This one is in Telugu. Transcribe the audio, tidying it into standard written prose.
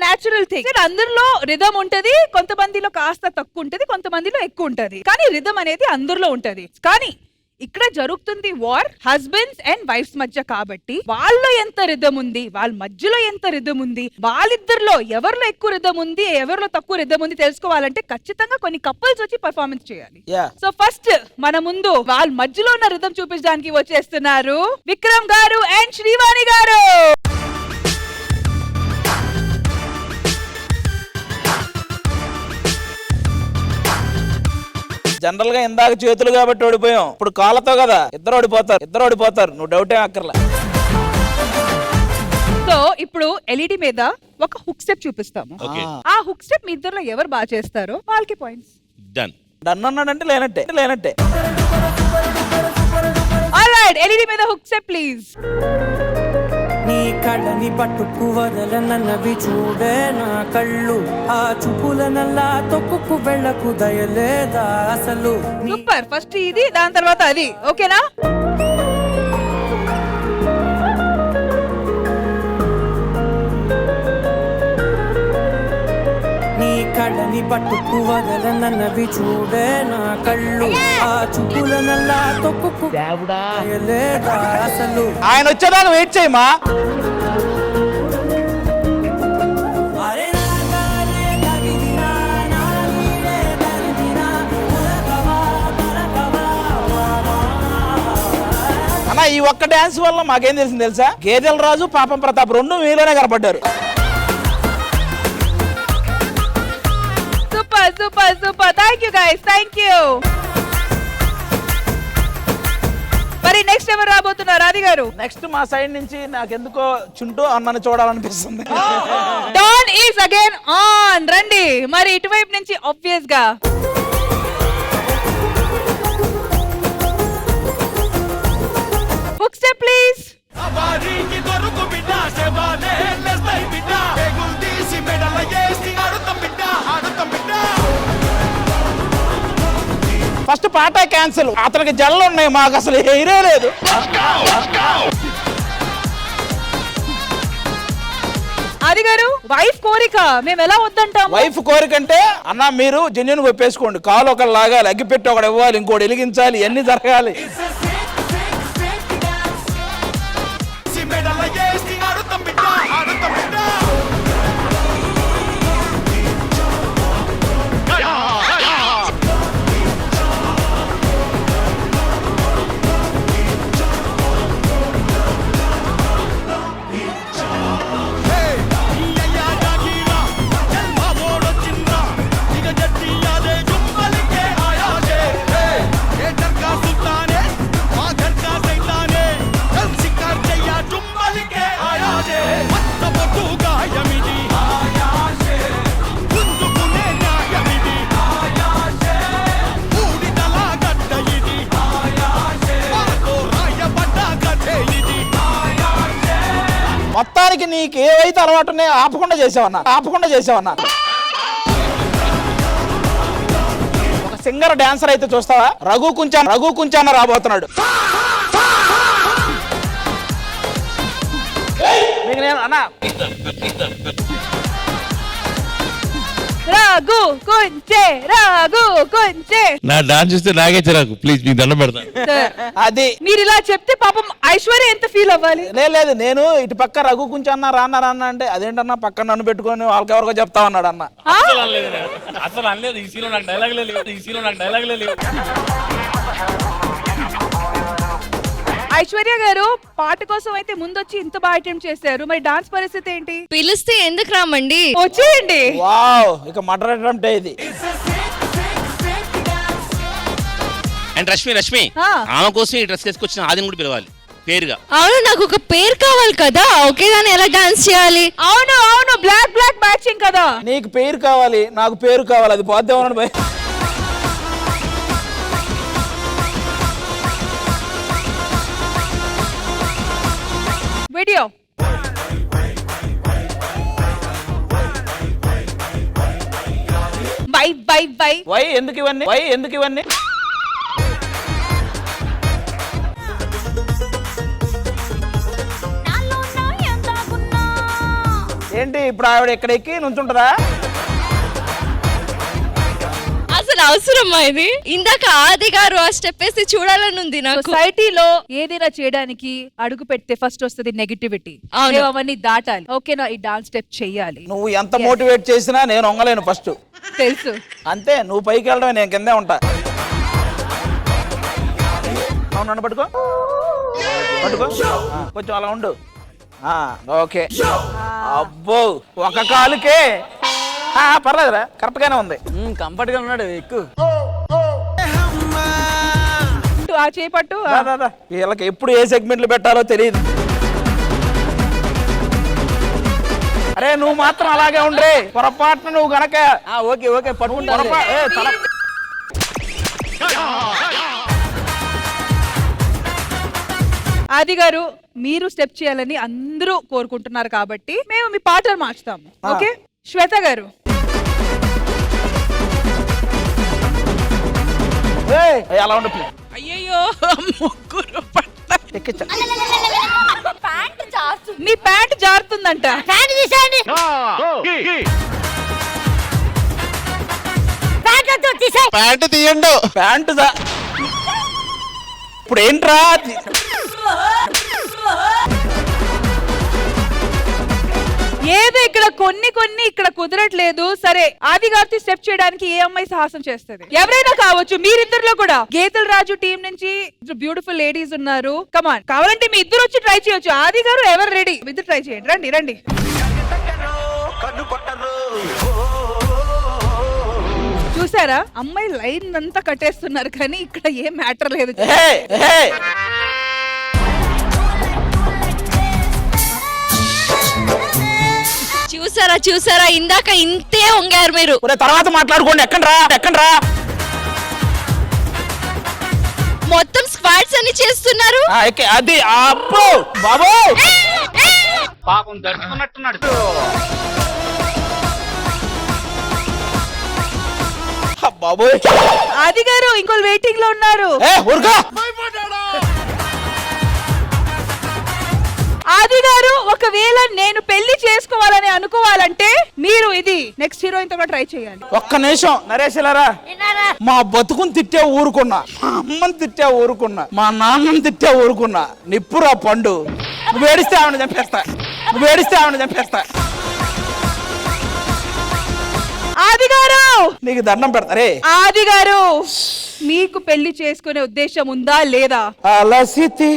Natural thing. అందరిలో రిథమ్ ఉంటది, కొంతమందిలో కాస్త తక్కువ ఉంటది, కొంతమందిలో ఎక్కువ ఉంటది. కానీ రిథమ్ అనేది అందరిలో ఉంటది. కానీ ఇక్కడ జరుగుతుంది వార్ హస్బెండ్స్ అండ్ వైఫ్స్ మధ్య కాబట్టి వాళ్ళలో ఎంత రిథమ్ ఉంది, వాళ్ళ మధ్యలో ఎంత రిథమ్ ఉంది, వాళ్ళిద్దరిలో ఎవరిలో ఎక్కువ రిథమ్ ఉంది, ఎవరిలో తక్కువ రిథమ్ ఉంది తెలుసుకోవాలంటే ఖచ్చితంగా కొన్ని కపుల్స్ వచ్చి పర్ఫార్మెన్స్ చేయాలి. సో ఫస్ట్ మన ముందు వాళ్ళ మధ్యలో ఉన్న రిథమ్ చూపించడానికి వచ్చేస్తున్నారు విక్రమ్ గారు అండ్ శ్రీవాణి గారు. జనరల్ గా ఇందాక చేతులు కాబట్టి ఓడిపోయాం, ఇప్పుడు కాళ్ళతో కదా, ఇద్దరు ఓడిపోతారు, నువ్వు డౌట్ ఏం అక్కర్లా. సో ఇప్పుడు ఎల్ఈడి మీద ఒక హుక్ స్టెప్ చూపిస్తాము. ఆ హుక్ స్టెప్ మీ ఇద్దరులో ఎవరు బాగా చేస్తారో వాళ్ళకి పాయింట్స్. డన్ అన్నాడంటే లేనట్టే. ఆల్రైట్, ఎల్ఈడి మీద హుక్ స్టెప్ ప్లీజ్. నీ కళ్ళని పట్టుకు వదలనన్నవి చూడే నా కళ్ళు, ఆ చూపుల నల్లా తొక్కుకు వెళ్ళకు దయలేదా అసలు. సూపర్, ఫస్ట్ ఇది దాని తర్వాత అది, ఓకేనా? నీ కళ్ళని పట్టుకు వదలనన్నవి చూడే నా కళ్ళు, ఆ చూపుల నల్లా తొక్కుకు దయలేదా అసలు. ఆయన వచ్చేదాకా వెయిట్ చేయమా. అన్న ఈ ఒక్క డాన్స్ వల్ల మాకేం తెలిసింది తెలుసా, గేదెల రాజు పాపం ప్రతాప్ రెండు మీలోనే కనపడ్డారు. Super, thank you guys, thank you. మరి నెక్స్ట్ ఎవరు రాబోతున్నారు రాధి గారు? నెక్స్ట్ మా సైడ్ నుంచి నాకెందుకో చుంటూ అన్నని చూడాలనిపిస్తుంది. డాన్ ఈస్ అగైన్ ఆన్, రండి. మరి ఇటువైపు నుంచి ఆబ్వియస్ గా హుక్ స్టెప్ ప్లీజ్. ఫస్ట్ పాట క్యాన్సిల్, అతనికి జల్లు ఉన్నాయి, మాకు అసలు హెయిరే లేదు. ఆది గారు, వైఫ్ కోరిక మేము ఎలా వద్దంటాం? వైఫ్ కోరిక అంటే అన్న మీరు జెన్యున్ ఒప్పేసుకోండి, కాలు ఒకటి లాగాలి, అగ్గిపెట్టి ఒకటి ఇవ్వాలి, ఇంకోటి వెలిగించాలి, ఇవన్నీ జరగాలి. మొత్తానికి నీకు ఏవైతే అలవాటు ఉన్నాయో ఆపకుండా చేసావన్నా. ఒక సింగర్ డాన్సర్ అయితే చూస్తావా, రఘు కుంచాన రాబోతున్నాడు. మీకు నేను అన్నా రాగు కొంచే నా డాన్స్ చూస్తే నాకే చిరాకు. ప్లీజ్ మీకు దండం పెడతాను. అది మీరు ఇలా చెప్తే పాపం ఐశ్వర్య ఎంత ఫీల్ అవ్వాలి. లేదు, నేను ఇటు పక్క రఘు కుంచాన్న రాన్న అంటే అదేంటన్నా పక్కన నన్ను పెట్టుకొని వాళ్ళకి ఎవరికో చెప్తా ఉన్నాడు అన్న. అసలు అనలేదు, ఈ సీలో నాకు డైలాగ్ లేదు. ఐశ్వర్య గారు పాట కోసం అయితే ముందొచ్చి ఇంత బాగా అటెంప్ట్ చేశారు, మరి డాన్స్ పరిస్థితి ఏంటి? పిలిస్తే ఎందుకు రామండి, వచ్చేయండి. వావ్, ఇక మర్డర్ అటెంప్ట్ ఇది. అండ్ రష్మి ఆమె కోసం ఈ డ్రెస్ వేసుకొచ్చిన ఆదిని కూడా పిలవాలి పేరుగా. అవును, నాకు ఒక పేరు కావాలి కదా, ఓకే దాన్ని ఎలా డాన్స్ చేయాలి? అవును, బ్లాక్ మ్యాచింగ్ కదా. నీకు పేరు కావాలి, నాకు పేరు కావాలి, అది పోద్దేమన్నాడు భయ. వీడియో వై ఎందుకు ఇవన్నీ? ఏంటి ఇప్పుడు ఆవిడ ఇక్కడ ఎక్కి నుంచుంటదా? అసలు అవసరమా ఇది? ఇందాక ఆది గారు ఆ స్టెప్ వేసి చూడాలని ఉంది నాకు. సొసైటీలో ఏదైనా చేయడానికి అడుగు పెడితే ఫస్ట్ వస్తుంది నెగటివిటీ. అవును. అవన్నీ దాటాలి. ఓకేనా, ఈ డాన్స్ స్టెప్ చెయ్యాలి. నువ్వు ఎంత మోటివేట్ చేసినా నేను వంగలేను ఫస్ట్. తెలుసు. అంతే, నువ్వు పైకి వెళ్ళడమే, నేను కిందే ఉంటా. అవును, నన్ను పట్టుకో పట్టుకో, కొంచెం అలా ఉండు. ఓకే. అబ్బో, ఒక కాలుకే పర్లేదురా, కరెక్ట్ గానే ఉంది. కంఫర్ట్ గా ఉన్నాడు, ఎక్కువ. ఆ చేపట్టు. వీళ్ళకి ఎప్పుడు ఏ సెగ్మెంట్లు పెట్టాలో తెలియదు. అరే నువ్వు మాత్రం అలాగే ఉండే, పొరపాటున నువ్వు గనక. ఓకే ఓకే, పట్టుకుంటా. ఆది గారు, మీరు స్టెప్ చేయాలని అందరూ కోరుకుంటున్నారు కాబట్టి మేము మీ పాటలు మార్చుతాము. ఓకే, శ్వేత గారు. అలా ఉండు. అయ్యయ్యో, ముగ్గురు ఎక్కించా. మీ ప్యాంట్ జారుతుందంట. ప్యాంటు తీయండు. ప్యాంటు ఇప్పుడు ఏంట్రా? ఏదో ఇక్కడ కొన్ని ఇక్కడ కుదరట్లేదు. సరే, ఆది గారితో స్టెప్ చేయడానికి ఏ అమ్మాయి సాహసం చేస్తుంది? ఎవరైనా కావచ్చు. మీరిద్దరిలో కూడా గేతల రాజు టీం నుంచి బ్యూటిఫుల్ లేడీస్ ఉన్నారు. కమాన్, కావాలంటే మీ ఇద్దరు వచ్చి ట్రై చేయొచ్చు. ఆది గారు ఎవరు రెడీ? ఇద్దరు ట్రై చేయండి. రండి రండి. చూసారా, అమ్మాయి లైన్ అంతా కట్టేస్తున్నారు కానీ ఇక్కడ ఏం మ్యాటర్ లేదు. చూసారా ఇందాక ఇంతే వంగారు మీరు. తర్వాత మాట్లాడుకోండి. ఎక్కండ్రా. మొత్తం స్క్వాడ్స్ అన్ని చేస్తున్నారు. అది అబ్బో బాబు, పాపం దర్శకున్నట్టున్నాడు. బాబు ఆది గారు ఇంకో వెయిటింగ్ లో ఉన్నారు. ఆది గారు, ఒకవేళ నేను పెళ్లి చేసుకోవాలని అనుకోవాలంటే మీరు ఇది నెక్స్ట్ హీరోయిన్ తో కూడా ట్రై చేయాలి. ఒక్క నిమిషం నరేష్, మా బతుకుని తిట్టే ఊరుకున్నా, మా అమ్మని తిట్టే ఊరుకున్నా, మా నాన్నని తిట్టే ఊరుకున్నా. నిప్పురా పండు, నువ్వు ఏడిస్తే ఆవిడ చంపేస్తా. ఆది గారు, నీకు దండం పెడతారే. ఆది గారు, మీకు పెళ్లి చేసుకునే ఉద్దేశం ఉందా లేదా? అలసితి